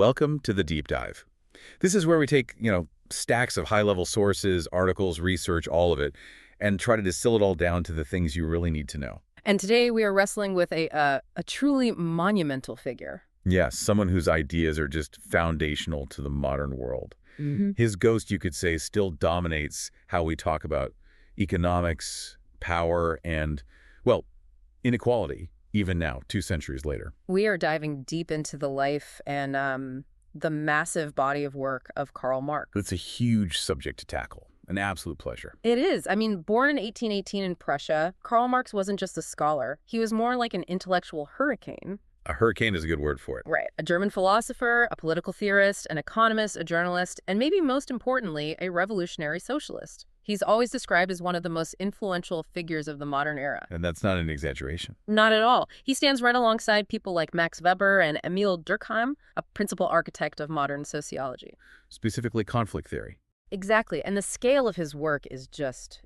welcome to the deep dive. This is where we take, stacks of high-level sources, articles, research, all of it, and try to distill it all down to the things you really need to know. And today we are wrestling with a truly monumental figure. Yes, someone whose ideas are just foundational to the modern world. His ghost, you could say, still dominates how we talk about economics, power, and, well, inequality, even now, 2 centuries later. We are diving deep into the life and the massive body of work of Karl Marx. It's a huge subject to tackle. An absolute pleasure. It is. I mean, born in 1818 in Prussia, Karl Marx wasn't just a scholar. He was more like an intellectual hurricane. A hurricane is a good word for it. Right. A German philosopher, a political theorist, an economist, a journalist, and maybe most importantly, a revolutionary socialist. He's always described as one of the most influential figures of the modern era. And that's not an exaggeration. Not at all. He stands right alongside people like Max Weber and Emil Durkheim, a principal architect of modern sociology. Specifically conflict theory. Exactly. And the scale of his work is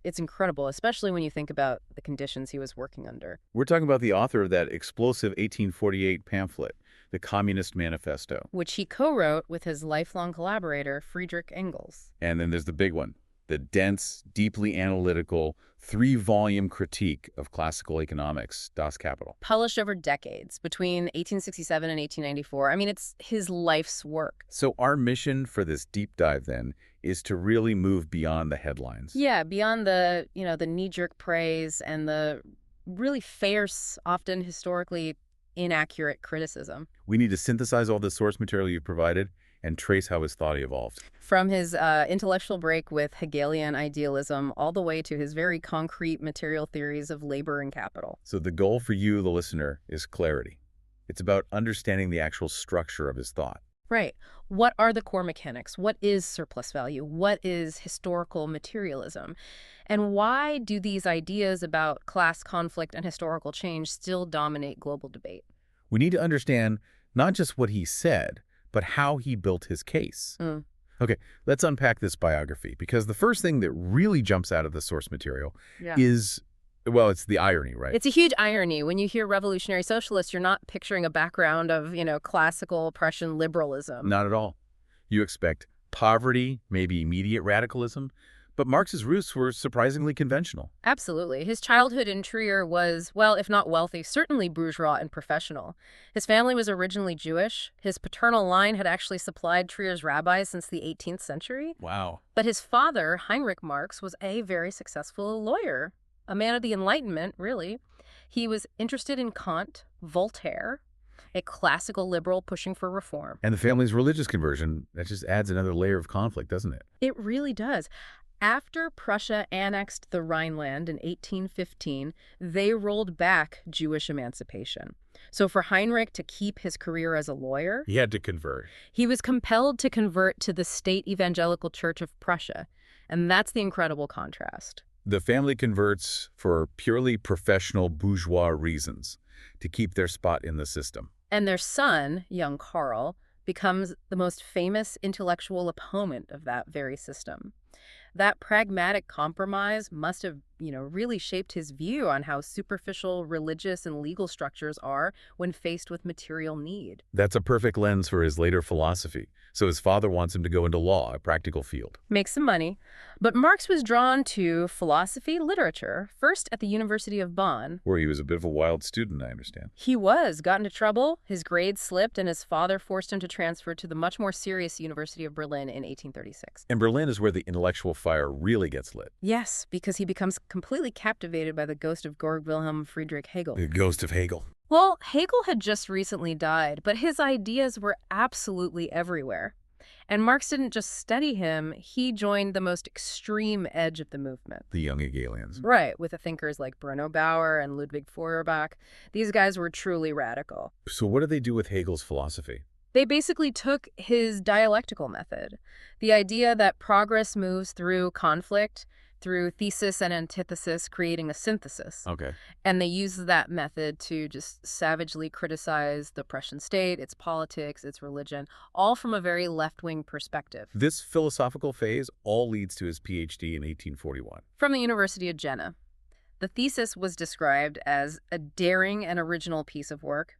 it's incredible, especially when you think about the conditions he was working under. We're talking about the author of that explosive 1848 pamphlet, the Communist Manifesto. Which he co-wrote with his lifelong collaborator, Friedrich Engels. And then there's the big one, the dense, deeply analytical, 3-volume critique of classical economics, Das Kapital. Published over decades, between 1867 and 1894. I mean, it's his life's work. So our mission for this deep dive, then, is to really move beyond the headlines. Yeah, beyond the, the knee-jerk praise and the really fierce, often historically inaccurate criticism. We need to synthesize all the source material you've provided and trace how his thought evolved. From his intellectual break with Hegelian idealism all the way to his very concrete material theories of labor and capital. So the goal for you, the listener, is clarity. It's about understanding the actual structure of his thought. Right. What are the core mechanics? What is surplus value? What is historical materialism? And why do these ideas about class conflict and historical change still dominate global debate? We need to understand not just what he said, but how he built his case. Okay, let's unpack this biography, because the first thing that really jumps out of the source material is, well, it's the irony, right? It's a huge irony. When you hear revolutionary socialists, you're not picturing a background of, classical Prussian liberalism. Not at all. You expect poverty, maybe immediate radicalism, but Marx's roots were surprisingly conventional. Absolutely. His childhood in Trier was, well, if not wealthy, certainly bourgeois and professional. His family was originally Jewish. His paternal line had actually supplied Trier's rabbis since the 18th century. Wow. But his father, Heinrich Marx, was a very successful lawyer, a man of the Enlightenment, really. He was interested in Kant, Voltaire, a classical liberal pushing for reform. And the family's religious conversion, that just adds another layer of conflict, doesn't it? It really does. After Prussia annexed the Rhineland in 1815, they rolled back Jewish emancipation. So for Heinrich to keep his career as a lawyer, He had to convert. he was compelled to convert to the State Evangelical Church of Prussia. And that's the incredible contrast. The family converts for purely professional bourgeois reasons, to keep their spot in the system. And their son, young Karl, becomes the most famous intellectual opponent of that very system. That pragmatic compromise must have, really shaped his view on how superficial religious and legal structures are when faced with material need. That's a perfect lens for his later philosophy. So his father wants him to go into law, a practical field. Make some money. But Marx was drawn to philosophy, literature, first at the University of Bonn. Where he was a bit of a wild student, I understand. He got into trouble, his grades slipped, and his father forced him to transfer to the much more serious University of Berlin in 1836. And Berlin is where the intellectual fire really gets lit. Yes, because he becomes completely captivated by the ghost of Georg Wilhelm Friedrich Hegel. The ghost of Hegel. Well, Hegel had just recently died, but his ideas were absolutely everywhere. And Marx didn't just study him, he joined the most extreme edge of the movement. The young Hegelians. Right, with the thinkers like Bruno Bauer and Ludwig Feuerbach. These guys were truly radical. So what do they do with Hegel's philosophy? They basically took his dialectical method, the idea that progress moves through conflict, through thesis and antithesis, creating a synthesis. Okay. And they used that method to just savagely criticize the Prussian state, its politics, its religion, all from a very left-wing perspective. This philosophical phase all leads to his PhD in 1841. From the University of Jena. The thesis was described as a daring and original piece of work.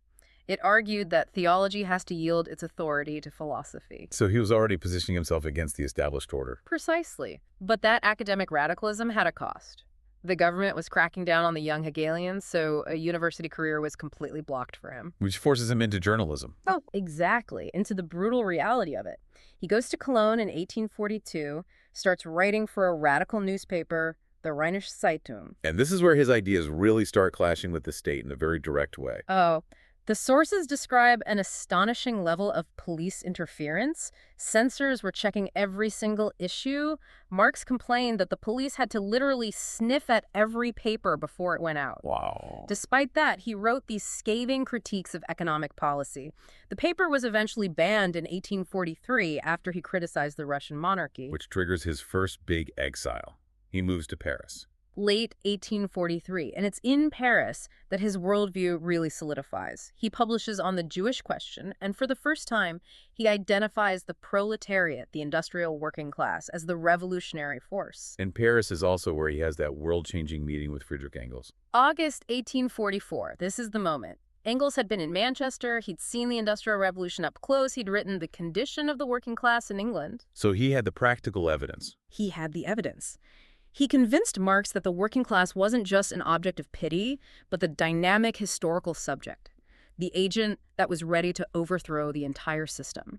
It argued that theology has to yield its authority to philosophy. So he was already positioning himself against the established order. Precisely. But that academic radicalism had a cost. The government was cracking down on the young Hegelians, so a university career was completely blocked for him. Which forces him into journalism. Oh, exactly, into the brutal reality of it. He goes to Cologne in 1842, starts writing for a radical newspaper, the Rheinische Zeitung. And this is where his ideas really start clashing with the state in a very direct way. Oh, the sources describe an astonishing level of police interference. Censors were checking every single issue. Marx complained that the police had to literally sniff at every paper before it went out. Wow. Despite that, he wrote these scathing critiques of economic policy. The paper was eventually banned in 1843 after he criticized the Russian monarchy. Which triggers his first big exile. He moves to Paris. Late 1843, and it's in Paris that his worldview really solidifies. He publishes on the Jewish question, and for the first time, he identifies the proletariat, the industrial working class, as the revolutionary force. And Paris is also where he has that world-changing meeting with Friedrich Engels. August 1844, this is the moment. Engels had been in Manchester, he'd seen the Industrial Revolution up close, he'd written The Condition of the Working Class in England. So he had the practical evidence. He had the evidence. He convinced Marx that the working class wasn't just an object of pity, but the dynamic historical subject, the agent that was ready to overthrow the entire system.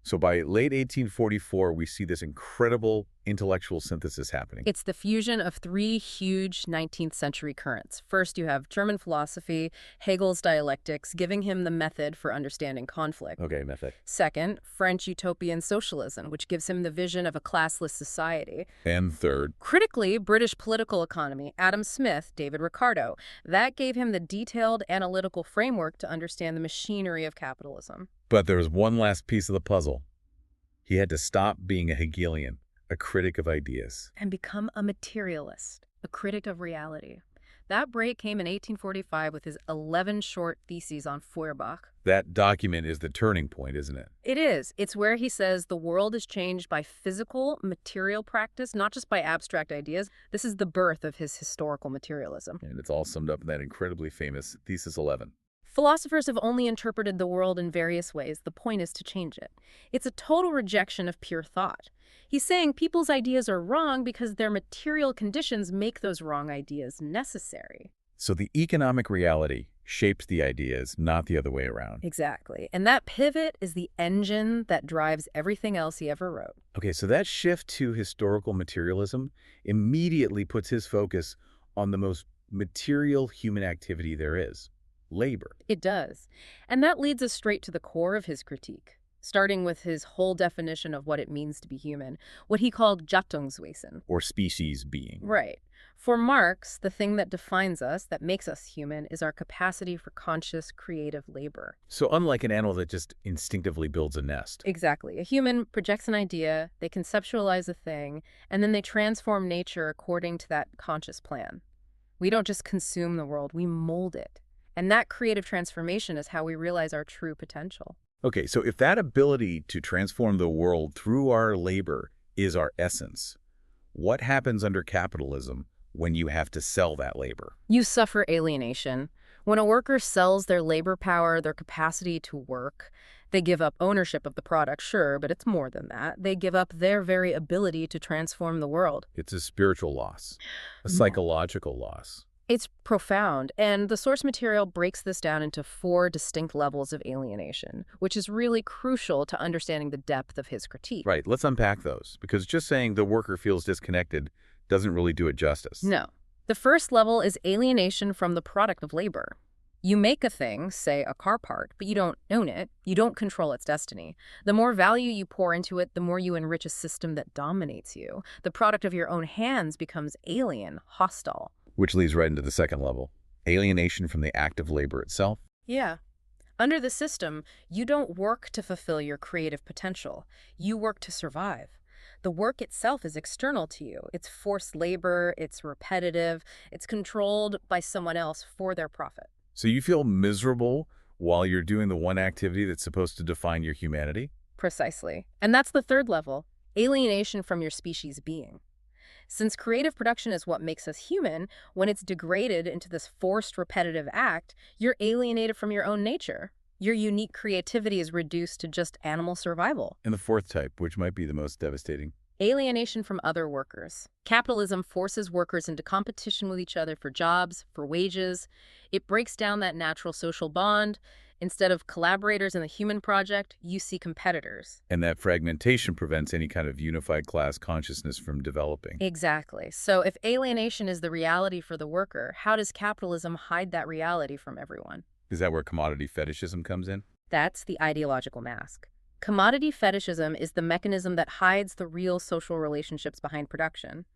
So by late 1844, we see this incredible intellectual synthesis happening. It's the fusion of three huge 19th century currents. First, you have German philosophy, Hegel's dialectics, giving him the method for understanding conflict. Okay, method. Second, French utopian socialism, which gives him the vision of a classless society. And third, Critically, British political economy, Adam Smith, David Ricardo. That gave him the detailed analytical framework to understand the machinery of capitalism. but there was one last piece of the puzzle. He had to stop being a Hegelian, a critic of ideas. And become a materialist, a critic of reality. That break came in 1845 with his 11 short theses on Feuerbach. That document is the turning point, isn't it? It is. It's where he says the world is changed by physical, material practice, not just by abstract ideas. This is the birth of his historical materialism. And it's all summed up in that incredibly famous Thesis 11. Philosophers have only interpreted the world in various ways. The point is to change it. It's a total rejection of pure thought. He's saying people's ideas are wrong because their material conditions make those wrong ideas necessary. So the economic reality shaped the ideas, not the other way around. Exactly. And that pivot is the engine that drives everything else he ever wrote. Okay, so that shift to historical materialism immediately puts his focus on the most material human activity there is. Labor. It does. And that leads us straight to the core of his critique, starting with his whole definition of what it means to be human, what he called Gattungswesen. Or species being. Right. For Marx, the thing that defines us, that makes us human, is our capacity for conscious, creative labor. So unlike an animal that just instinctively builds a nest. Exactly. A human projects an idea, they conceptualize a thing, and then they transform nature according to that conscious plan. We don't just consume the world, we mold it. And that creative transformation is how we realize our true potential. Okay, so if that ability to transform the world through our labor is our essence, what happens under capitalism when you have to sell that labor? You suffer alienation. When a worker sells their labor power, their capacity to work, they give up ownership of the product, sure, but it's more than that. They give up their very ability to transform the world. It's a spiritual loss, a psychological loss. It's profound, and the source material breaks this down into 4 distinct levels of alienation, which is really crucial to understanding the depth of his critique. Right, let's unpack those, because just saying the worker feels disconnected doesn't really do it justice. No. The first level is alienation from the product of labor. You make a thing, say a car part, but you don't own it. You don't control its destiny. The more value you pour into it, the more you enrich a system that dominates you. The product of your own hands becomes alien, hostile. Which leads right into the second level, alienation from the act of labor itself. Yeah. Under the system, you don't work to fulfill your creative potential. You work to survive. The work itself is external to you. It's forced labor, it's repetitive, it's controlled by someone else for their profit. So you feel miserable while you're doing the one activity that's supposed to define your humanity? Precisely. And that's the third level, alienation from your species being. Since creative production is what makes us human, when it's degraded into this forced repetitive act, you're alienated from your own nature. Your unique creativity is reduced to just animal survival. And the fourth type, which might be the most devastating. Alienation from other workers. Capitalism forces workers into competition with each other for jobs, for wages. It breaks down that natural social bond. Instead of collaborators in the human project, you see competitors. And that fragmentation prevents any kind of unified class consciousness from developing. Exactly. So if alienation is the reality for the worker, how does capitalism hide that reality from everyone? Is that where commodity fetishism comes in? That's the ideological mask. Commodity fetishism is the mechanism that hides the real social relationships behind production.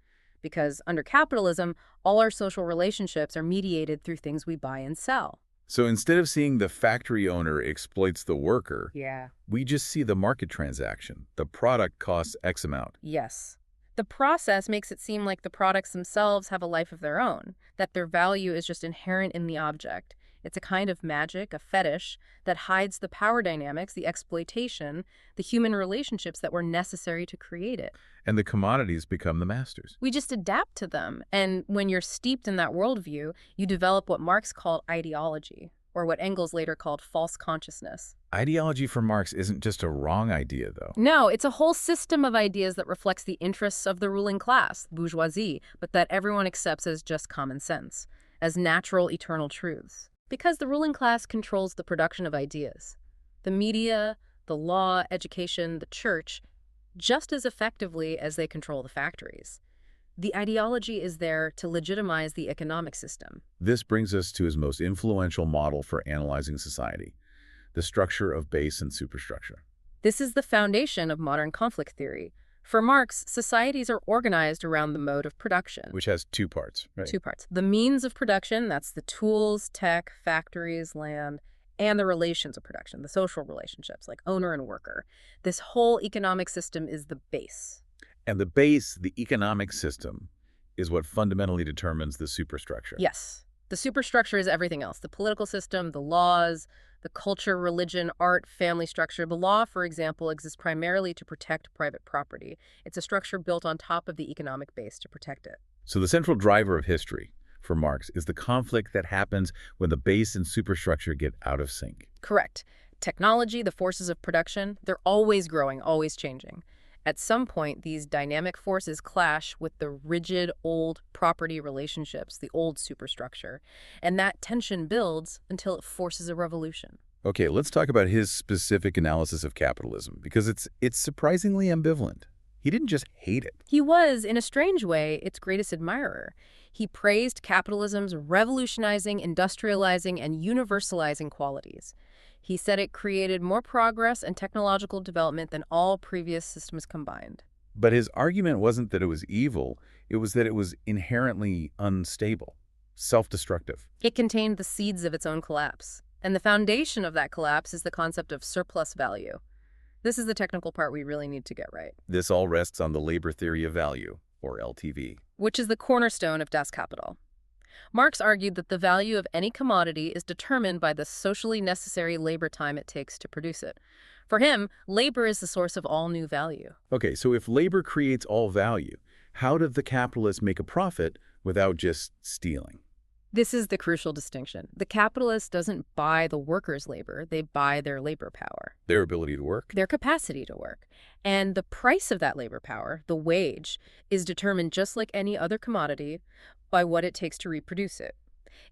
Because under capitalism, all our social relationships are mediated through things we buy and sell. So instead of seeing the factory owner exploits the worker, Yeah. we just see the market transaction. The product costs X amount. Yes. The process makes it seem like the products themselves have a life of their own, that their value is just inherent in the object. It's a kind of magic, a fetish, that hides the power dynamics, the exploitation, the human relationships that were necessary to create it. And the commodities become the masters. We just adapt to them. And when you're steeped in that worldview, you develop what Marx called ideology, or what Engels later called false consciousness. Ideology for Marx isn't just a wrong idea, though. No, it's a whole system of ideas that reflects the interests of the ruling class, bourgeoisie, but that everyone accepts as just common sense, as natural, eternal truths. Because the ruling class controls the production of ideas. The media, the law, education, the church, just as effectively as they control the factories. The ideology is there to legitimize the economic system. This brings us to his most influential model for analyzing society, the structure of base and superstructure. This is the foundation of modern conflict theory. For Marx, societies are organized around the mode of production. Which has two parts, right? Two parts. The means of production, that's the tools, tech, factories, land, and the relations of production, the social relationships like owner and worker. This whole economic system is the base. And the base, the economic system, is what fundamentally determines the superstructure. Yes. The superstructure is everything else. The political system, the laws, the culture, religion, art, family structure. The law, for example, exists primarily to protect private property. It's a structure built on top of the economic base to protect it. So the central driver of history for Marx is the conflict that happens when the base and superstructure get out of sync. Correct. Technology, the forces of production, they're always growing, always changing. At some point, these dynamic forces clash with the rigid, old property relationships, the old superstructure. And that tension builds until it forces a revolution. Okay, let's talk about his specific analysis of capitalism, because it's surprisingly ambivalent. He didn't just hate it. He was, in a strange way, its greatest admirer. He praised capitalism's revolutionizing, industrializing, and universalizing qualities. He said it created more progress and technological development than all previous systems combined. But his argument wasn't that it was evil, it was that it was inherently unstable, self-destructive. It contained the seeds of its own collapse. And the foundation of that collapse is the concept of surplus value. This is the technical part we really need to get right. This all rests on the labor theory of value, or LTV. Which is the cornerstone of Das Kapital. Marx argued that the value of any commodity is determined by the socially necessary labor time it takes to produce it. For him, labor is the source of all new value. Okay, so if labor creates all value, how did the capitalist make a profit without just stealing? This is the crucial distinction. The capitalist doesn't buy the workers' labor, they buy their labor power. Their ability to work? Their capacity to work. And the price of that labor power, the wage, is determined just like any other commodity by what it takes to reproduce it.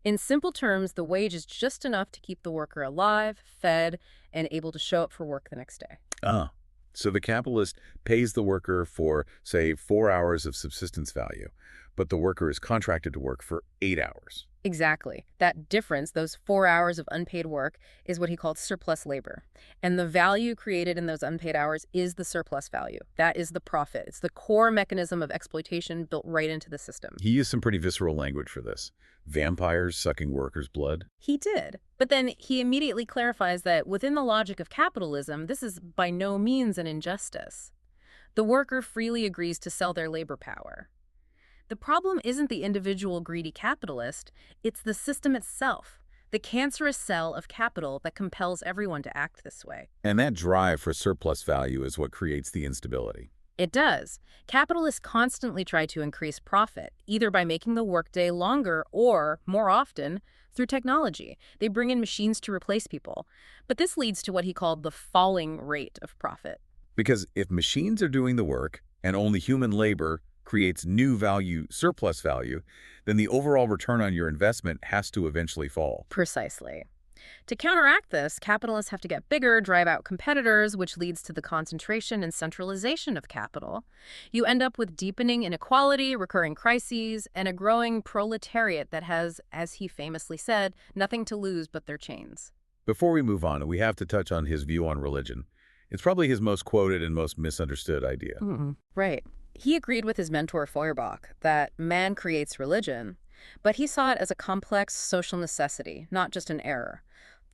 In simple terms, the wage is just enough to keep the worker alive, fed, and able to show up for work the next day. So the capitalist pays the worker for, say, 4 hours of subsistence value, but the worker is contracted to work for 8 hours. Exactly. That difference, those 4 hours of unpaid work, is what he called surplus labor. And the value created in those unpaid hours is the surplus value. That is the profit. It's the core mechanism of exploitation built right into the system. He used some pretty visceral language for this. Vampires sucking workers' blood. He did. But then he immediately clarifies that within the logic of capitalism, this is by no means an injustice. The worker freely agrees to sell their labor power. The problem isn't the individual greedy capitalist, it's the system itself, the cancerous cell of capital that compels everyone to act this way. And that drive for surplus value is what creates the instability. It does. Capitalists constantly try to increase profit, either by making the workday longer or, more often, through technology. They bring in machines to replace people. But this leads to what he called the falling rate of profit. Because if machines are doing the work and only human labor creates new value, surplus value, then the overall return on your investment has to eventually fall. Precisely. To counteract this, capitalists have to get bigger, drive out competitors, which leads to the concentration and centralization of capital. You end up with deepening inequality, recurring crises, and a growing proletariat that has, as he famously said, nothing to lose but their chains. Before we move on, we have to touch on his view on religion. It's probably his most quoted and most misunderstood idea. Right. He agreed with his mentor Feuerbach that man creates religion, but he saw it as a complex social necessity, not just an error.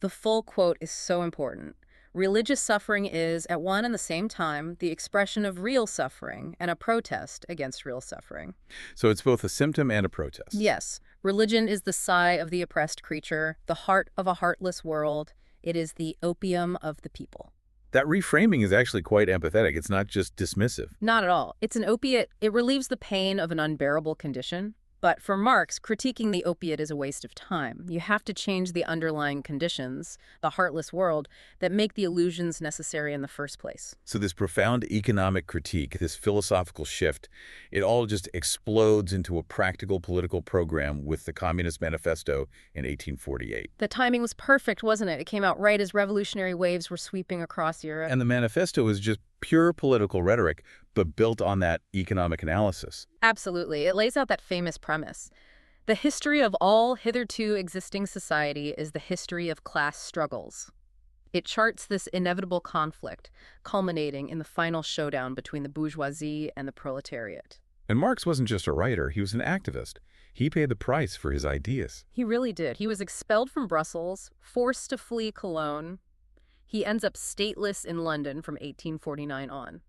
The full quote is so important. Religious suffering is, at one and the same time, the expression of real suffering and a protest against real suffering. So it's both a symptom and a protest. Yes, religion is the sigh of the oppressed creature, the heart of a heartless world. It is the opium of the people. That reframing is actually quite empathetic. It's not just dismissive. Not at all. It's an opiate. It relieves the pain of an unbearable condition. But for Marx, critiquing the opiate is a waste of time. You have to change the underlying conditions, the heartless world, that make the illusions necessary in the first place. So this profound economic critique, this philosophical shift, it all just explodes into a practical political program with the Communist Manifesto in 1848. The timing was perfect, wasn't it? It came out right as revolutionary waves were sweeping across Europe. And the manifesto is just pure political rhetoric, but built on that economic analysis. Absolutely. It lays out that famous premise. The history of all hitherto existing society is the history of class struggles. It charts this inevitable conflict, culminating in the final showdown between the bourgeoisie and the proletariat. And Marx wasn't just a writer, he was an activist. He paid the price for his ideas. He really did. He was expelled from Brussels, forced to flee Cologne. He ends up stateless in London from 1849 on.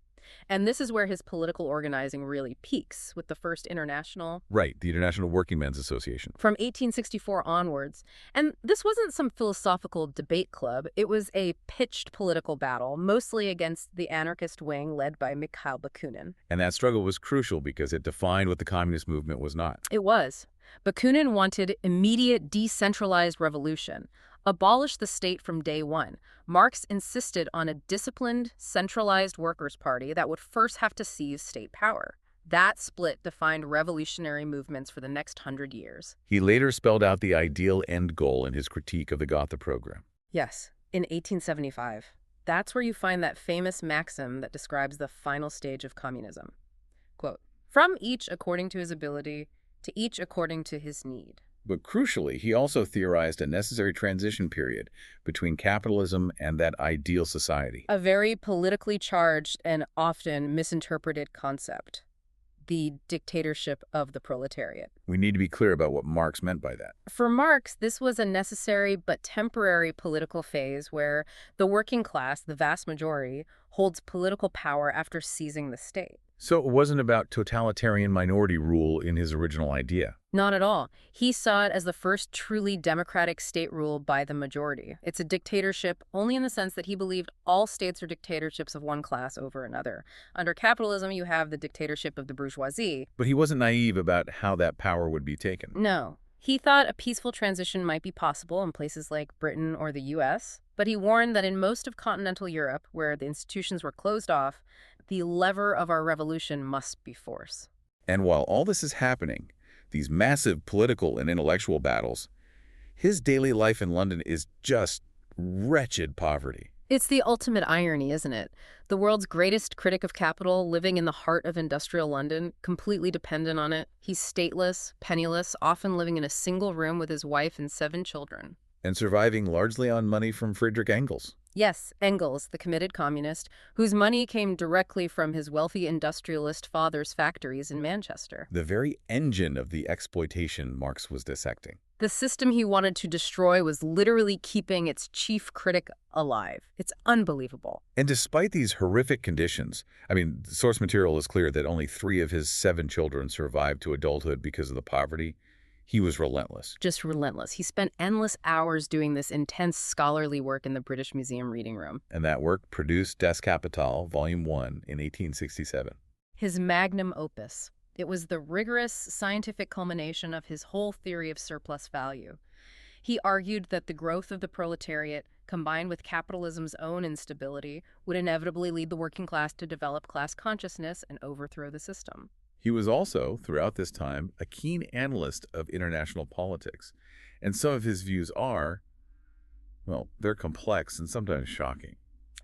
And this is where his political organizing really peaks, with the First International. Right, the International Working Men's Association. From 1864 onwards. And this wasn't some philosophical debate club. It was a pitched political battle, mostly against the anarchist wing led by Mikhail Bakunin. And that struggle was crucial because it defined what the communist movement was not. It was. Bakunin wanted immediate decentralized revolution. Abolish the state from day one. Marx insisted on a disciplined, centralized workers' party that would first have to seize state power. That split defined revolutionary movements for the next 100 years. He later spelled out the ideal end goal in his critique of the Gotha program. Yes, in 1875. That's where you find that famous maxim that describes the final stage of communism. Quote, "From each according to his ability, to each according to his need." But crucially, he also theorized a necessary transition period between capitalism and that ideal society. A very politically charged and often misinterpreted concept. The dictatorship of the proletariat. We need to be clear about what Marx meant by that. For Marx, this was a necessary but temporary political phase where the working class, the vast majority, holds political power after seizing the state. So it wasn't about totalitarian minority rule in his original idea. Not at all. He saw it as the first truly democratic state rule by the majority. It's a dictatorship only in the sense that he believed all states are dictatorships of one class over another. Under capitalism, you have the dictatorship of the bourgeoisie. But he wasn't naive about how that power would be taken. No. He thought a peaceful transition might be possible in places like Britain or the U.S., but he warned that in most of continental Europe, where the institutions were closed off, the lever of our revolution must be force. And while all this is happening, these massive political and intellectual battles, his daily life in London is just wretched poverty. It's the ultimate irony, isn't it? The world's greatest critic of capital, living in the heart of industrial London, completely dependent on it. He's stateless, penniless, often living in a single room with his wife and 7 children. And surviving largely on money from Friedrich Engels. Yes, Engels, the committed communist, whose money came directly from his wealthy industrialist father's factories in Manchester. The very engine of the exploitation Marx was dissecting. The system he wanted to destroy was literally keeping its chief critic alive. It's unbelievable. And despite these horrific conditions, the source material is clear that only 3 of his 7 children survived to adulthood because of the poverty. He was relentless. Just relentless. He spent endless hours doing this intense scholarly work in the British Museum reading room. And that work produced Das Kapital, Volume 1, in 1867. his magnum opus. It was the rigorous scientific culmination of his whole theory of surplus value. He argued that the growth of the proletariat, combined with capitalism's own instability, would inevitably lead the working class to develop class consciousness and overthrow the system. He was also, throughout this time, a keen analyst of international politics, and some of his views are, well, they're complex and sometimes shocking.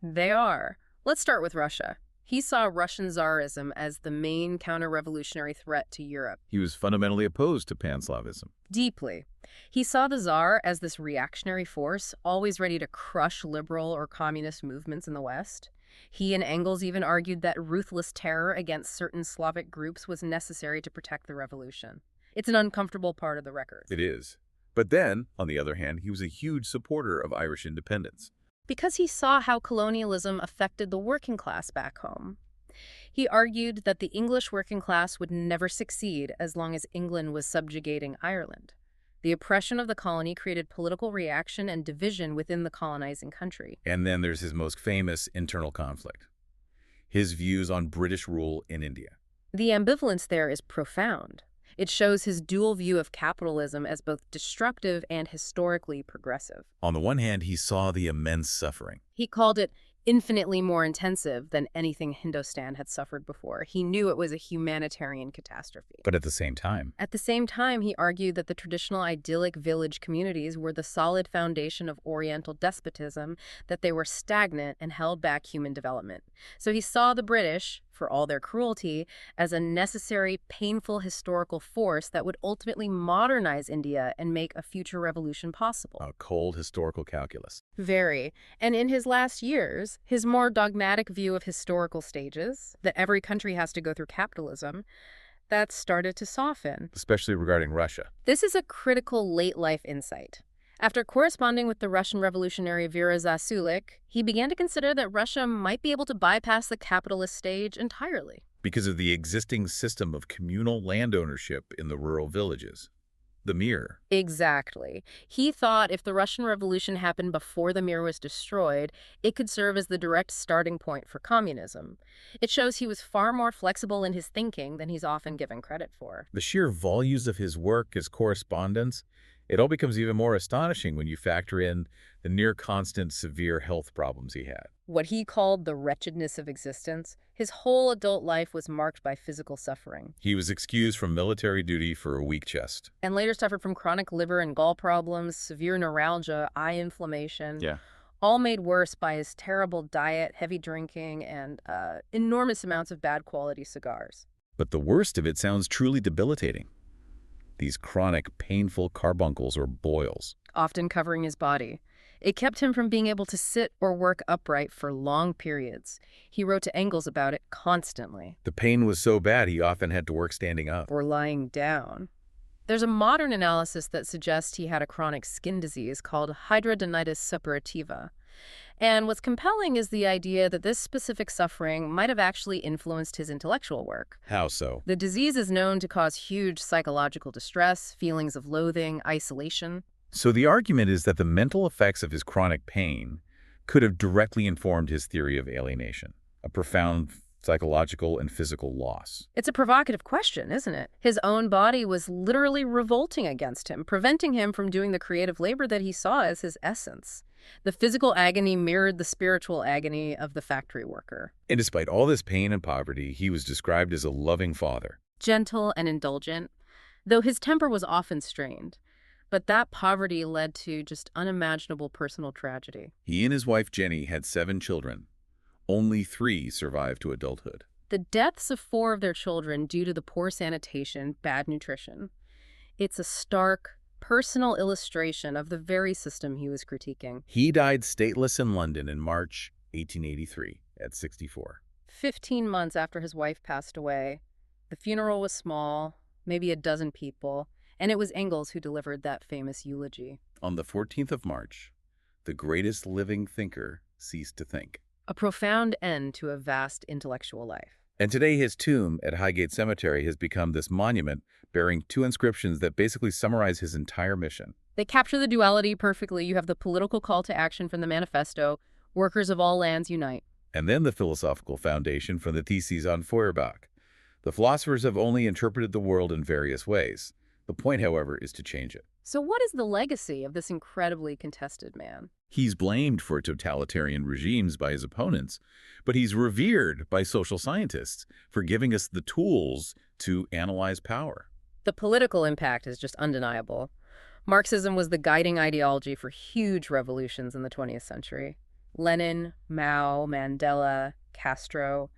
They are. Let's start with Russia. He saw Russian Tsarism as the main counter-revolutionary threat to Europe. He was fundamentally opposed to Pan-Slavism. Deeply. He saw the Tsar as this reactionary force, always ready to crush liberal or communist movements in the West. He and Engels even argued that ruthless terror against certain Slavic groups was necessary to protect the revolution. It's an uncomfortable part of the record. It is. But then, on the other hand, he was a huge supporter of Irish independence. Because he saw how colonialism affected the working class back home. He argued that the English working class would never succeed as long as England was subjugating Ireland. The oppression of the colony created political reaction and division within the colonizing country. And then there's his most famous internal conflict, his views on British rule in India. The ambivalence there is profound. It shows his dual view of capitalism as both destructive and historically progressive. On the one hand, he saw the immense suffering. He called it infinitely more intensive than anything Hindustan had suffered before. He knew it was a humanitarian catastrophe. But at the same time, he argued that the traditional idyllic village communities were the solid foundation of Oriental despotism, that they were stagnant and held back human development. So he saw the British, for all their cruelty, as a necessary, painful historical force that would ultimately modernize India and make a future revolution possible. a cold historical calculus. Very. And in his last years, his more dogmatic view of historical stages, that every country has to go through capitalism, that started to soften. Especially regarding Russia. This is a critical late-life insight. After corresponding with the Russian revolutionary Vera Zasulich, he began to consider that Russia might be able to bypass the capitalist stage entirely. Because of the existing system of communal land ownership in the rural villages. The Mir. Exactly. He thought if the Russian Revolution happened before the Mir was destroyed, it could serve as the direct starting point for communism. It shows he was far more flexible in his thinking than he's often given credit for. The sheer volumes of his work, his correspondence, it all becomes even more astonishing when you factor in the near-constant severe health problems he had. What he called the wretchedness of existence, his whole adult life was marked by physical suffering. He was excused from military duty for a weak chest. And later suffered from chronic liver and gall problems, severe neuralgia, eye inflammation. Yeah. All made worse by his terrible diet, heavy drinking, and enormous amounts of bad quality cigars. But the worst of it sounds truly debilitating. These chronic, painful carbuncles or boils. Often covering his body. It kept him from being able to sit or work upright for long periods. He wrote to Engels about it constantly. The pain was so bad he often had to work standing up. Or lying down. There's a modern analysis that suggests he had a chronic skin disease called hidradenitis suppurativa. And what's compelling is the idea that this specific suffering might have actually influenced his intellectual work. How so? The disease is known to cause huge psychological distress, feelings of loathing, isolation. So the argument is that the mental effects of his chronic pain could have directly informed his theory of alienation, a profound psychological and physical loss. It's a provocative question, isn't it? His own body was literally revolting against him, preventing him from doing the creative labor that he saw as his essence. The physical agony mirrored the spiritual agony of the factory worker. And despite all this pain and poverty, he was described as a loving father. Gentle and indulgent, though his temper was often strained. But that poverty led to just unimaginable personal tragedy. He and his wife Jenny had 7 children. Only 3 survived to adulthood. The deaths of 4 of their children due to the poor sanitation, bad nutrition. It's a stark, personal illustration of the very system he was critiquing. He died stateless in London in March 1883 at 64. 15 months after his wife passed away. The funeral was small, maybe a dozen people, and it was Engels who delivered that famous eulogy. On the 14th of March, the greatest living thinker ceased to think. A profound end to a vast intellectual life. And today his tomb at Highgate Cemetery has become this monument bearing 2 inscriptions that basically summarize his entire mission. They capture the duality perfectly. You have the political call to action from the Manifesto, workers of all lands unite. And then the philosophical foundation from the theses on Feuerbach, The philosophers have only interpreted the world in various ways. The point, however, is to change it. So what is the legacy of this incredibly contested man? He's blamed for totalitarian regimes by his opponents, but he's revered by social scientists for giving us the tools to analyze power. The political impact is just undeniable. Marxism was the guiding ideology for huge revolutions in the 20th century. Lenin, Mao, Mandela, Castro.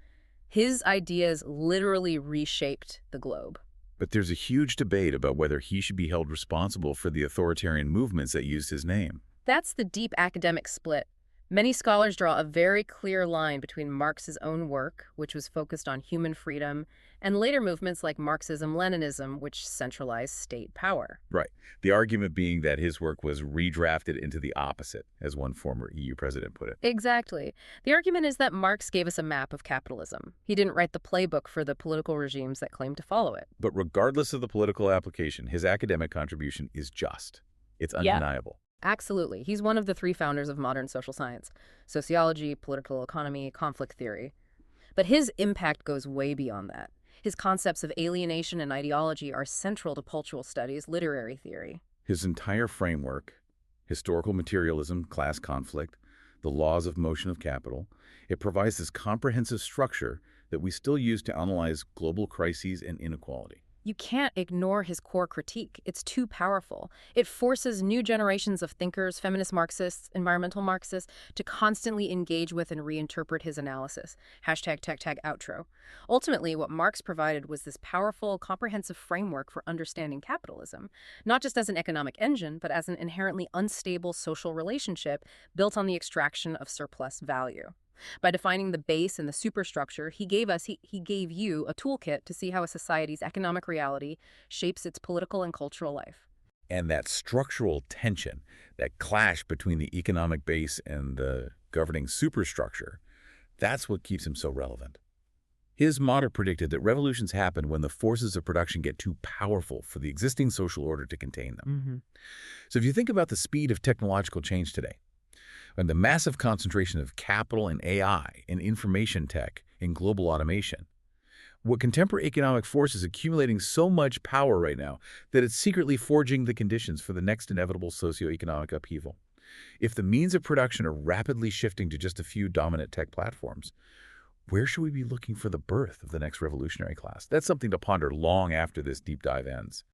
His ideas literally reshaped the globe. But there's a huge debate about whether he should be held responsible for the authoritarian movements that used his name. That's the deep academic split. Many scholars draw a very clear line between Marx's own work, which was focused on human freedom, and later movements like Marxism-Leninism, which centralized state power. Right. The argument being that his work was redrafted into the opposite, as one former EU president put it. Exactly. The argument is that Marx gave us a map of capitalism. He didn't write the playbook for the political regimes that claimed to follow it. But regardless of the political application, his academic contribution is just. It's undeniable. Absolutely. He's one of the three founders of modern social science: sociology, political economy, conflict theory. But his impact goes way beyond that. His concepts of alienation and ideology are central to cultural studies, literary theory. His entire framework, historical materialism, class conflict, the laws of motion of capital, it provides this comprehensive structure that we still use to analyze global crises and inequality. You can't ignore his core critique. It's too powerful. It forces new generations of thinkers, feminist Marxists, environmental Marxists, to constantly engage with and reinterpret his analysis. #outro. Ultimately, what Marx provided was this powerful, comprehensive framework for understanding capitalism, not just as an economic engine, but as an inherently unstable social relationship built on the extraction of surplus value. By defining the base and the superstructure, he gave you a toolkit to see how a society's economic reality shapes its political and cultural life. And that structural tension, that clash between the economic base and the governing superstructure, that's what keeps him so relevant. His motto predicted that revolutions happen when the forces of production get too powerful for the existing social order to contain them. So if you think about the speed of technological change today, and the massive concentration of capital in AI, in information tech, in global automation, what contemporary economic force is accumulating so much power right now that it's secretly forging the conditions for the next inevitable socioeconomic upheaval. If the means of production are rapidly shifting to just a few dominant tech platforms, where should we be looking for the birth of the next revolutionary class? That's something to ponder long after this deep dive ends.